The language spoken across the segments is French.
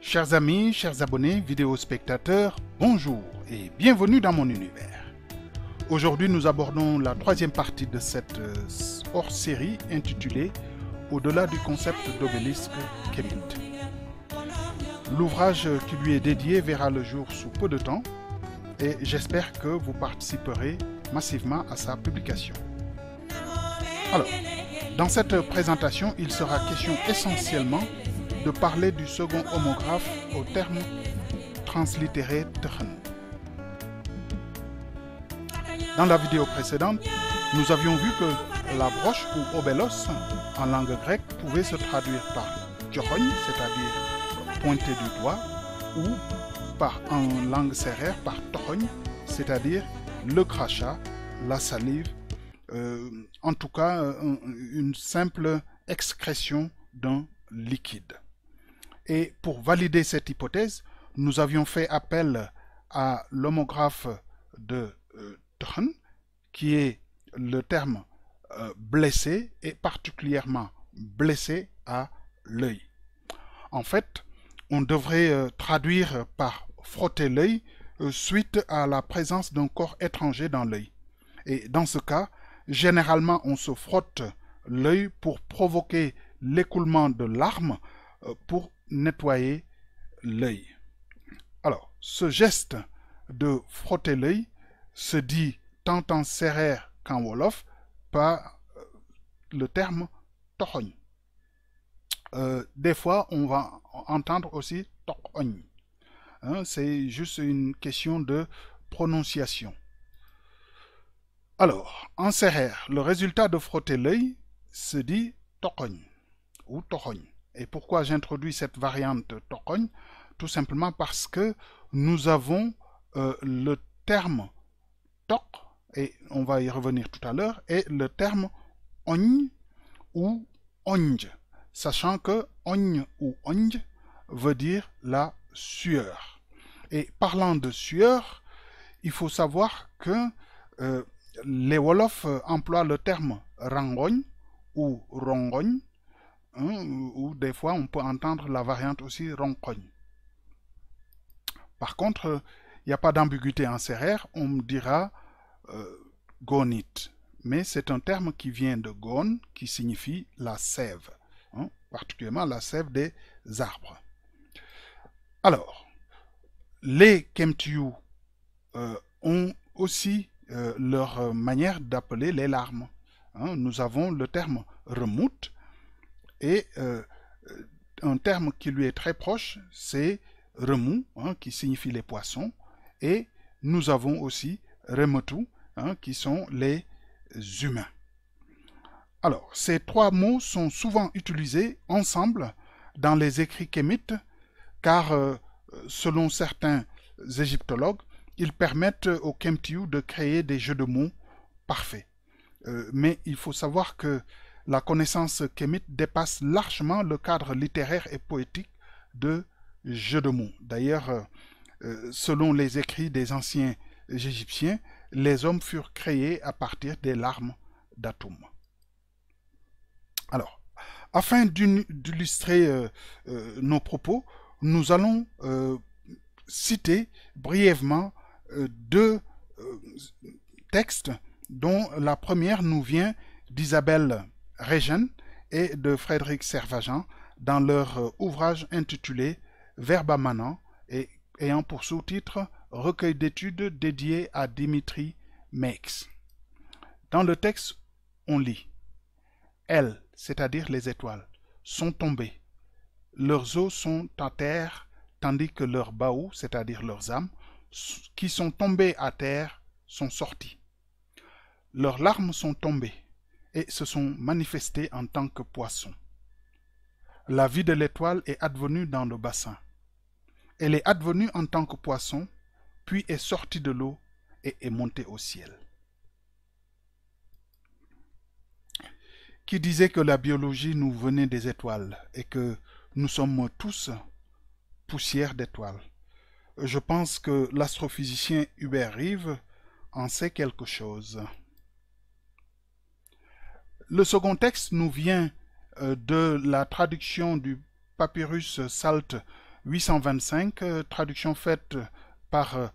Chers amis, chers abonnés, vidéospectateurs, bonjour et bienvenue dans mon univers. Aujourd'hui, nous abordons la troisième partie de cette hors-série intitulée « Au-delà du concept d'obélisque Kemet ». L'ouvrage qui lui est dédié verra le jour sous peu de temps et j'espère que vous participerez massivement à sa publication. Alors, dans cette présentation, il sera question essentiellement de parler du second homographe au terme translittéré Tchen. Dans la vidéo précédente, nous avions vu que la broche ou obelos en langue grecque pouvait se traduire par tchochogne, c'est-à-dire pointer du doigt, ou en langue sérère par tochogne, c'est-à-dire le crachat, la salive, en tout cas une simple excrétion d'un liquide. Et pour valider cette hypothèse, nous avions fait appel à l'homographe de Tchen, qui est le terme blessé et particulièrement blessé à l'œil. En fait, on devrait traduire par frotter l'œil suite à la présence d'un corps étranger dans l'œil. Et dans ce cas, généralement, on se frotte l'œil pour provoquer l'écoulement de larmes pour nettoyer l'œil. Alors, ce geste de frotter l'œil se dit tant en sérère qu'en wolof par le terme tochogne. Des fois, on va entendre aussi tochogne. C'est juste une question de prononciation. Alors, en sérère, le résultat de frotter l'œil se dit tochogne ou tochogne. Et pourquoi j'introduis cette variante tochogne? Tout simplement parce que nous avons le terme tok, et on va y revenir tout à l'heure, et le terme ogne ou onge, sachant que ogne ou onge veut dire la sueur. Et parlant de sueur, il faut savoir que les Wolofs emploient le terme rangogne ou rongogne, ou des fois on peut entendre la variante aussi roncogne. Par contre, il n'y a pas d'ambiguïté en sérère, on dira gonite. Mais c'est un terme qui vient de gon, qui signifie la sève, particulièrement la sève des arbres. Alors, les Kemtiou ont aussi leur manière d'appeler les larmes. Nous avons le terme remoute, et un terme qui lui est très proche, c'est remou, qui signifie les poissons, et nous avons aussi remotu, qui sont les humains. Alors, ces trois mots sont souvent utilisés ensemble dans les écrits kémites, car selon certains égyptologues, ils permettent aux Kemtiou de créer des jeux de mots parfaits. Mais il faut savoir que la connaissance kémite dépasse largement le cadre littéraire et poétique de jeux de mots. D'ailleurs, selon les écrits des anciens égyptiens, les hommes furent créés à partir des larmes d'atomes. Alors, afin d'illustrer nos propos, nous allons citer brièvement deux textes dont la première nous vient d'Isabelle Regen et de Frédéric Servajan dans leur ouvrage intitulé Verba manant et ayant pour sous-titre Recueil d'études dédié à Dimitri Meix. Dans le texte, on lit Elles, c'est-à-dire les étoiles, sont tombées. Leurs os sont à terre, tandis que leurs baous, c'est-à-dire leurs âmes, qui sont tombées à terre, sont sortis. Leurs larmes sont tombées et se sont manifestées en tant que poissons. La vie de l'étoile est advenue dans le bassin. Elle est advenue en tant que poisson, puis est sortie de l'eau et est montée au ciel. Qui disait que la biologie nous venait des étoiles et que nous sommes tous poussière d'étoiles? Je pense que l'astrophysicien Hubert Reeves en sait quelque chose. Le second texte nous vient de la traduction du papyrus Salt 825, traduction faite par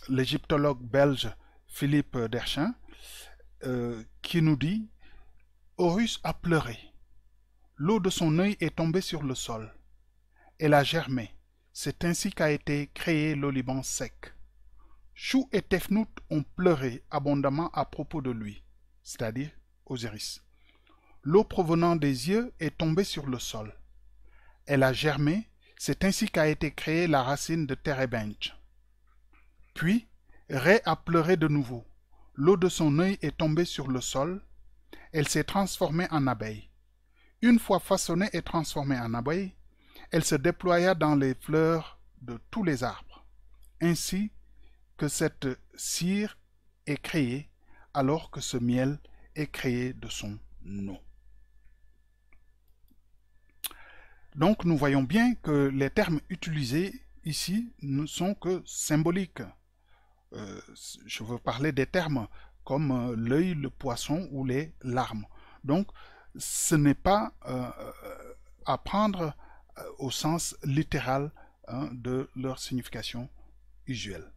l'égyptologue belge Philippe Derchin, qui nous dit « Horus a pleuré. L'eau de son œil est tombée sur le sol. Elle a germé. C'est ainsi qu'a été créé l'oliban sec. Chou et Tefnout ont pleuré abondamment à propos de lui, c'est-à-dire Osiris. L'eau provenant des yeux est tombée sur le sol. Elle a germé, c'est ainsi qu'a été créée la racine de Terebench. Puis, Ré a pleuré de nouveau. L'eau de son œil est tombée sur le sol. Elle s'est transformée en abeille. Une fois façonnée et transformée en abeille, elle se déploya dans les fleurs de tous les arbres. Ainsi que cette cire est créée, alors que ce miel est créé de son eau. » Donc nous voyons bien que les termes utilisés ici ne sont que symboliques. Je veux parler des termes comme l'œil, le poisson ou les larmes. Donc ce n'est pas à prendre au sens littéral de leur signification usuelle.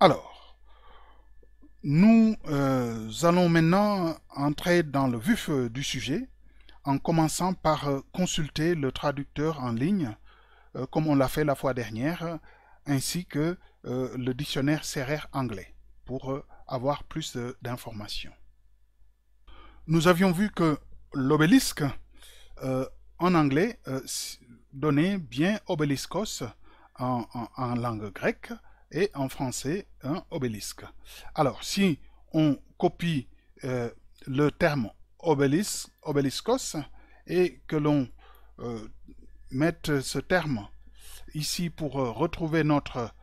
Alors, nous allons maintenant entrer dans le vif du sujet en commençant par consulter le traducteur en ligne, comme on l'a fait la fois dernière, ainsi que le dictionnaire Serrère anglais, pour avoir plus d'informations. Nous avions vu que l'obélisque, en anglais, donnait bien obéliscos en langue grecque, et en français un obélisque. Alors, si on copie le terme obéliscos et que l'on mette ce terme ici pour retrouver notre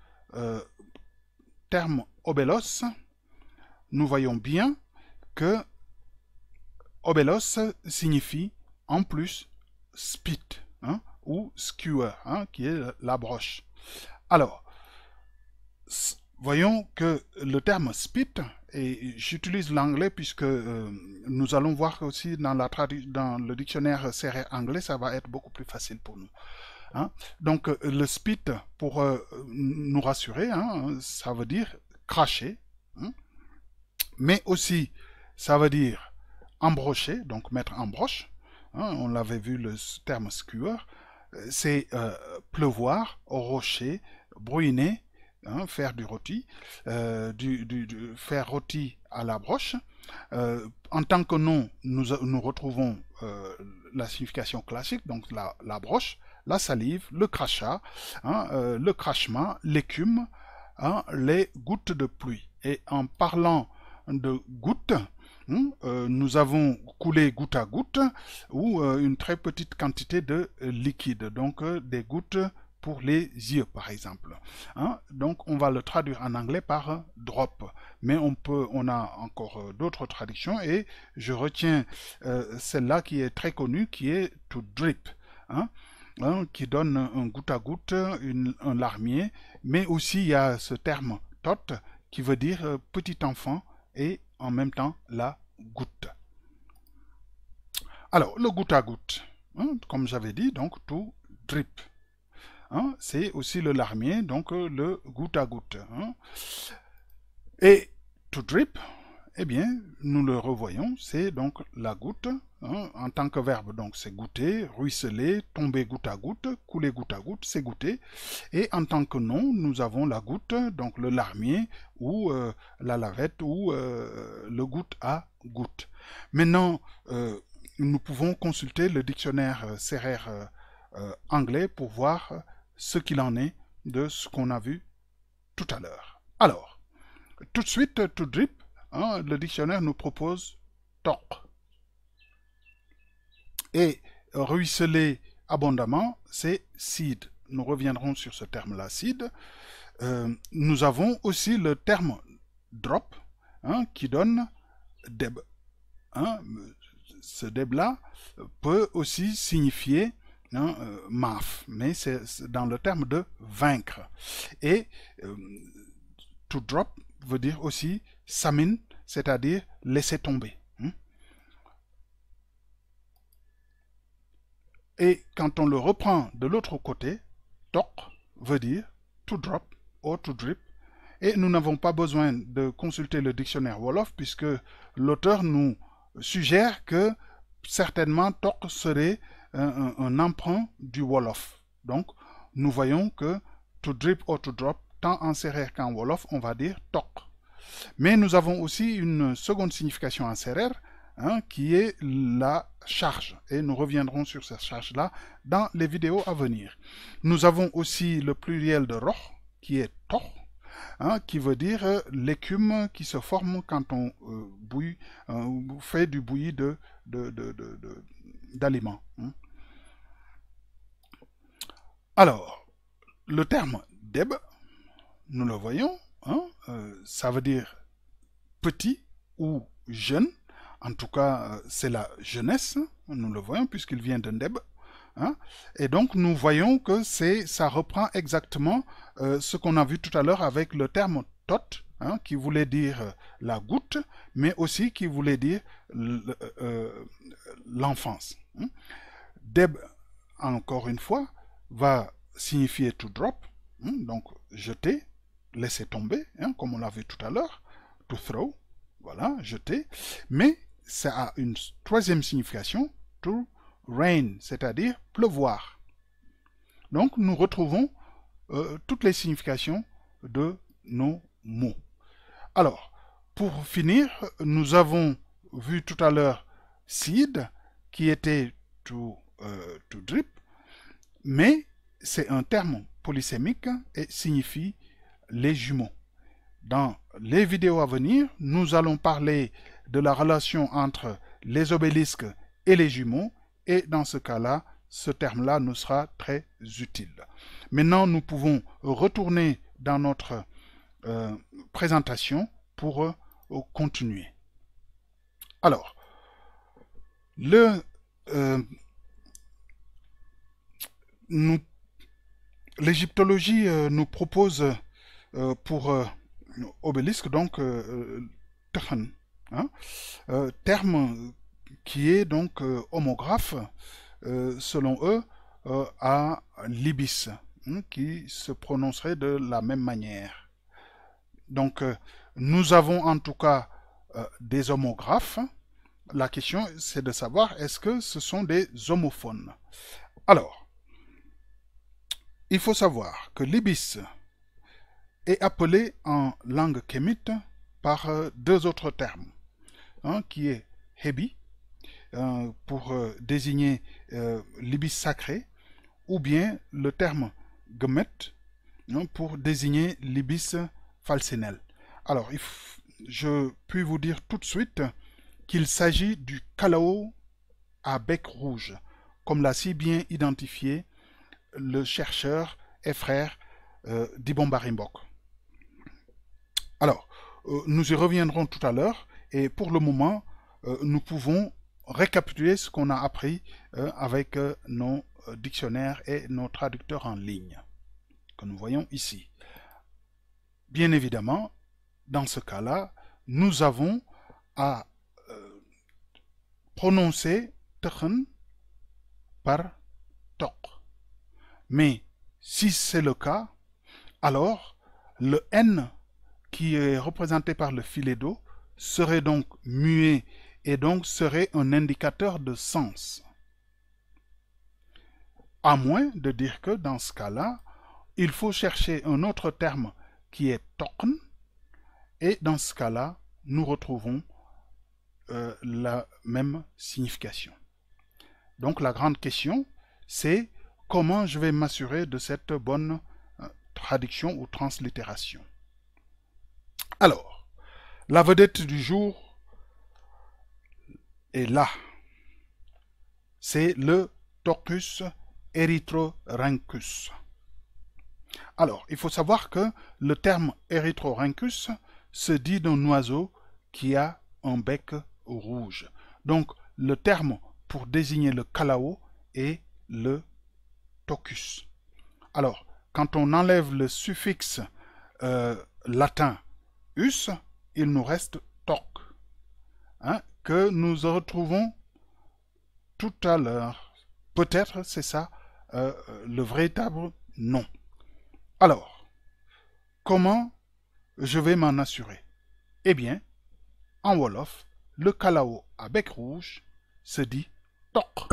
terme obélos, nous voyons bien que obélos signifie en plus spit ou skewer, qui est la broche. Alors, voyons que le terme spit, et j'utilise l'anglais puisque nous allons voir aussi dans le dictionnaire Serrère anglais, ça va être beaucoup plus facile pour nous. Donc le spit, pour nous rassurer, ça veut dire cracher, mais aussi ça veut dire embrocher, donc mettre en broche. On l'avait vu le terme skewer, c'est pleuvoir, rocher, bruiner, faire du rôti, faire rôti à la broche. En tant que nom, nous retrouvons la signification classique, donc la broche, la salive, le crachat, le crachement, l'écume, les gouttes de pluie. Et en parlant de gouttes, nous avons coulé goutte à goutte ou une très petite quantité de liquide, donc des gouttes pour les yeux par exemple. Donc on va le traduire en anglais par drop, mais on a encore d'autres traductions et je retiens celle-là qui est très connue, qui est to drip, qui donne un goutte à goutte, un larmier, mais aussi il y a ce terme tot qui veut dire petit enfant et en même temps la goutte. Alors le goutte à goutte, comme j'avais dit, donc to drip. C'est aussi le larmier, donc le goutte à goutte. Et to drip, eh bien, nous le revoyons, c'est donc la goutte, en tant que verbe, donc c'est goûter, ruisseler, tomber goutte à goutte, couler goutte à goutte, c'est goûter. Et en tant que nom, nous avons la goutte, donc le larmier, ou la lavette, ou le goutte à goutte. Maintenant, nous pouvons consulter le dictionnaire Serrère anglais pour voir ce qu'il en est de ce qu'on a vu tout à l'heure. Alors, tout de suite, to drip, le dictionnaire nous propose torque. Et ruisseler abondamment, c'est seed. Nous reviendrons sur ce terme-là, seed. Nous avons aussi le terme drop, qui donne deb. Ce deb-là peut aussi signifier maf, mais c'est dans le terme de vaincre. Et to drop veut dire aussi samin, c'est-à-dire laisser tomber. Et quand on le reprend de l'autre côté, tok veut dire to drop ou to drip. Et nous n'avons pas besoin de consulter le dictionnaire Wolof puisque l'auteur nous suggère que certainement tok serait un emprunt du Wolof. Donc, nous voyons que to drip ou to drop, tant en sérère qu'en Wolof, on va dire tok. Mais nous avons aussi une seconde signification en sérère, qui est la charge. Et nous reviendrons sur cette charge-là dans les vidéos à venir. Nous avons aussi le pluriel de roh, qui est tok, qui veut dire l'écume qui se forme quand on fait du bouilli d'aliments. Alors, le terme deb, nous le voyons, ça veut dire petit ou jeune. En tout cas, c'est la jeunesse, nous le voyons puisqu'il vient d'un deb. Et donc, nous voyons que ça reprend exactement ce qu'on a vu tout à l'heure avec le terme tot, qui voulait dire la goutte, mais aussi qui voulait dire l'enfance. Deb, encore une fois, va signifier to drop, donc jeter, laisser tomber, comme on l'a vu tout à l'heure, to throw, voilà, jeter, mais ça a une troisième signification, to rain, c'est-à-dire pleuvoir. Donc nous retrouvons toutes les significations de nos mots. Alors, pour finir, nous avons vu tout à l'heure seed, qui était to drip, mais c'est un terme polysémique et signifie les jumeaux. Dans les vidéos à venir, nous allons parler de la relation entre les obélisques et les jumeaux, et dans ce cas-là, ce terme-là nous sera très utile. Maintenant, nous pouvons retourner dans notre présentation pour continuer. Alors, l'égyptologie nous propose pour obélisque, donc terme qui est donc homographe, selon eux, à l'ibis, qui se prononcerait de la même manière. Donc, nous avons en tout cas des homographes. La question, c'est de savoir, est-ce que ce sont des homophones? Alors, il faut savoir que l'ibis est appelé en langue kémite par deux autres termes, qui est hebi, pour désigner l'ibis sacré, ou bien le terme gemet, pour désigner l'ibis falsénel. Alors, je puis vous dire tout de suite qu'il s'agit du calao à bec rouge, comme l'a si bien identifié le chercheur et frère d'Ibon Barimbok. Alors, nous y reviendrons tout à l'heure, et pour le moment, nous pouvons récapituler ce qu'on a appris avec nos dictionnaires et nos traducteurs en ligne, que nous voyons ici. Bien évidemment, dans ce cas-là, nous avons à prononcer tekhen par tok. Mais si c'est le cas, alors le N qui est représenté par le filet d'eau serait donc muet et donc serait un indicateur de sens. À moins de dire que dans ce cas-là, il faut chercher un autre terme qui est tokn, et dans ce cas-là, nous retrouvons la même signification. Donc la grande question, c'est comment je vais m'assurer de cette bonne traduction ou translittération. Alors, la vedette du jour est là. C'est le Tocus erythrorhynchus. Alors, il faut savoir que le terme erythrorhynchus se dit d'un oiseau qui a un bec rouge. Donc, le terme pour désigner le calao est le tocus. Alors, quand on enlève le suffixe latin us, il nous reste toc, que nous retrouvons tout à l'heure peut-être c'est ça le véritable nom. Alors, comment je vais m'en assurer? Eh bien, en Wolof, le kalao à bec rouge se dit tok.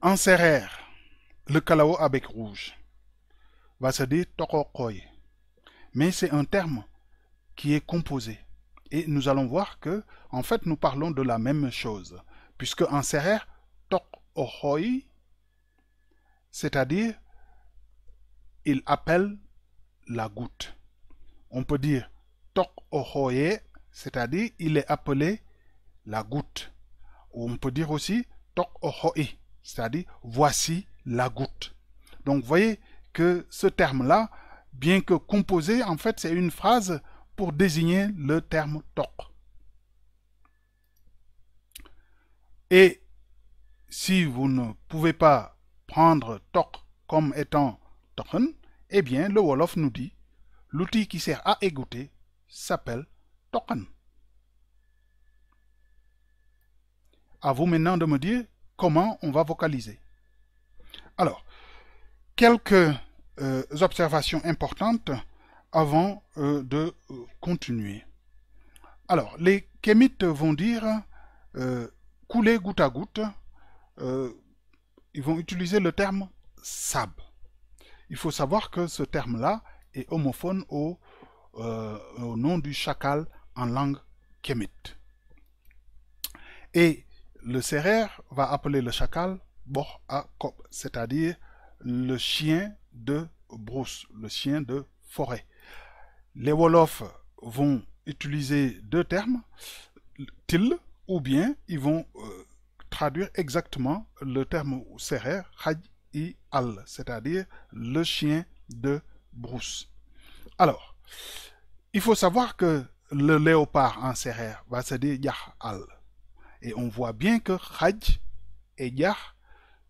En sérère, le kalao à bec rouge va se dire tokokoy. Mais c'est un terme qui est composé. Et nous allons voir que, en fait, nous parlons de la même chose. Puisque en sérère, tokokoy, c'est-à-dire, il appelle la goutte. On peut dire tokokoye, c'est-à-dire, il est appelé la goutte. Ou on peut dire aussi tokokoy, c'est-à-dire, voici la goutte. Donc, vous voyez que ce terme-là, bien que composé, en fait, c'est une phrase pour désigner le terme tok. Et si vous ne pouvez pas prendre tok comme étant token, eh bien, le Wolof nous dit, l'outil qui sert à égoutter s'appelle token. À vous maintenant de me dire comment on va vocaliser. Alors, quelques observations importantes avant de continuer. Alors, les kémites vont dire couler goutte à goutte. Ils vont utiliser le terme sab. Il faut savoir que ce terme-là est homophone au nom du chacal en langue kémite. Et le sérère va appeler le chacal boh à kop, c'est-à-dire le chien de brousse, le chien de forêt. Les Wolofs vont utiliser deux termes, til, ou bien ils vont traduire exactement le terme sérère, khaj et al, c'est-à-dire le chien de brousse. Alors, il faut savoir que le léopard en sérère va se dire yah al. Et on voit bien que khaj et yah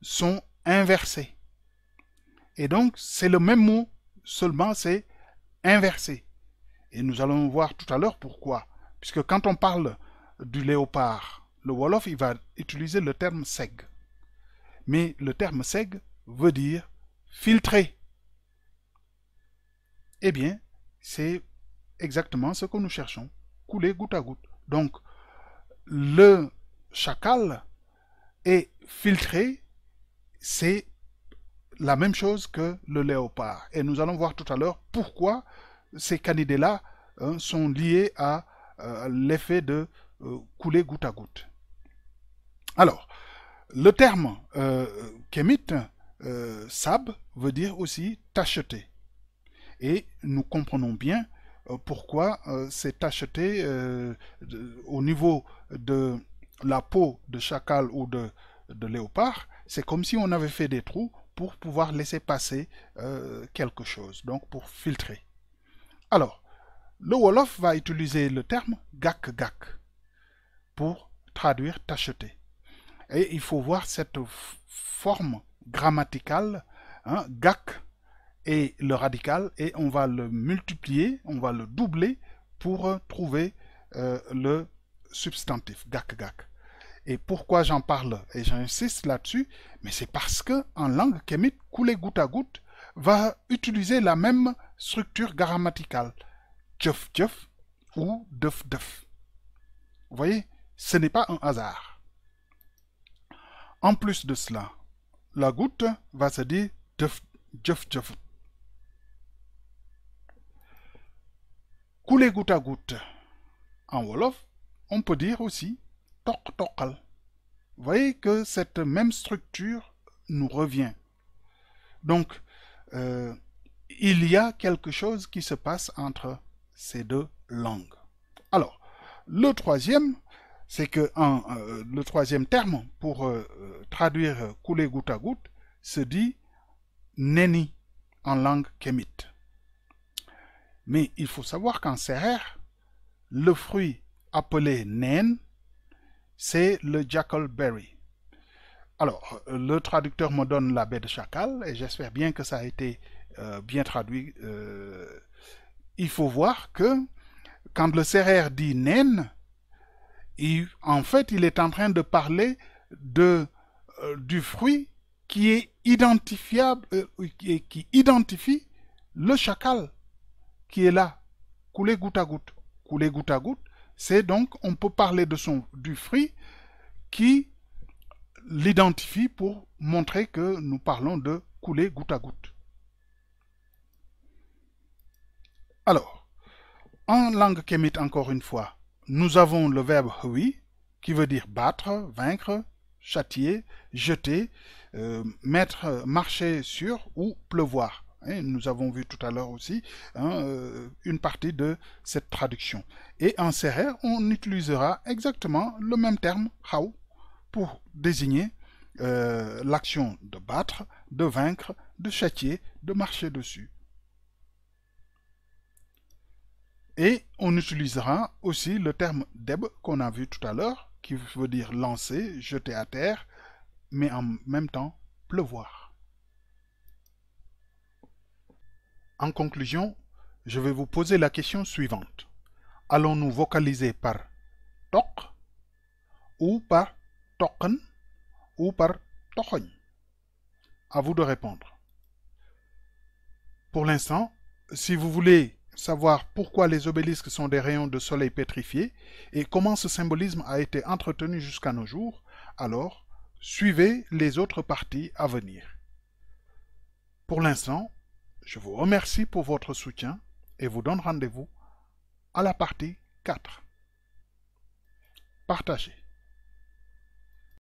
sont inversés. Et donc, c'est le même mot, seulement c'est inversé. Et nous allons voir tout à l'heure pourquoi. Puisque quand on parle du léopard, le Wolof, il va utiliser le terme seg. Mais le terme seg veut dire filtrer. Eh bien, c'est exactement ce que nous cherchons. Couler goutte à goutte. Donc, le chacal est filtré, c'est la même chose que le léopard. Et nous allons voir tout à l'heure pourquoi ces canidés-là sont liés à l'effet de couler goutte à goutte. Alors, le terme kémite, sab, veut dire aussi tacheter. Et nous comprenons bien pourquoi c'est tacheté au niveau de la peau de chacal ou de léopard. C'est comme si on avait fait des trous pour pouvoir laisser passer quelque chose, donc pour filtrer. Alors, le Wolof va utiliser le terme gak-gak pour traduire tacheter. Et il faut voir cette forme grammaticale, hein, gak et le radical, et on va le multiplier, on va le doubler pour trouver le substantif, gak-gak. Et pourquoi j'en parle et j'insiste là-dessus, mais c'est parce que en langue kémite, couler goutte à goutte va utiliser la même structure grammaticale, tchef-tchef ou def-def. Vous voyez, ce n'est pas un hasard. En plus de cela, la goutte va se dire def-def. Couler goutte à goutte. En Wolof, on peut dire aussi tok-tokal. Vous voyez que cette même structure nous revient. Donc, il y a quelque chose qui se passe entre ces deux langues. Alors, le troisième, c'est que le troisième terme pour traduire couler goutte à goutte se dit neni en langue kémite. Mais il faut savoir qu'en sérère, le fruit appelé naine, c'est le jackalberry. Alors, le traducteur me donne la baie de chacal et j'espère bien que ça a été bien traduit. Il faut voir que quand le Serer dit naine, en fait, il est en train de parler du fruit qui est identifiable, qui identifie le chacal qui est là, coulé goutte à goutte. Coulé goutte à goutte, c'est donc, on peut parler du fruit qui l'identifie pour montrer que nous parlons de couler goutte à goutte. Alors, en langue kémite, encore une fois, nous avons le verbe hui, qui veut dire battre, vaincre, châtier, jeter, mettre, marcher sur ou pleuvoir. Et nous avons vu tout à l'heure aussi une partie de cette traduction. Et en serer, on utilisera exactement le même terme, hao, pour désigner l'action de battre, de vaincre, de châtier, de marcher dessus. Et on utilisera aussi le terme deb qu'on a vu tout à l'heure, qui veut dire lancer, jeter à terre, mais en même temps pleuvoir. En conclusion, je vais vous poser la question suivante. Allons-nous vocaliser par tok ou par token ou par tokhon? À vous de répondre. Pour l'instant, si vous voulez savoir pourquoi les obélisques sont des rayons de soleil pétrifiés et comment ce symbolisme a été entretenu jusqu'à nos jours, alors suivez les autres parties à venir. Pour l'instant, je vous remercie pour votre soutien et vous donne rendez-vous à la partie 4. Partagez.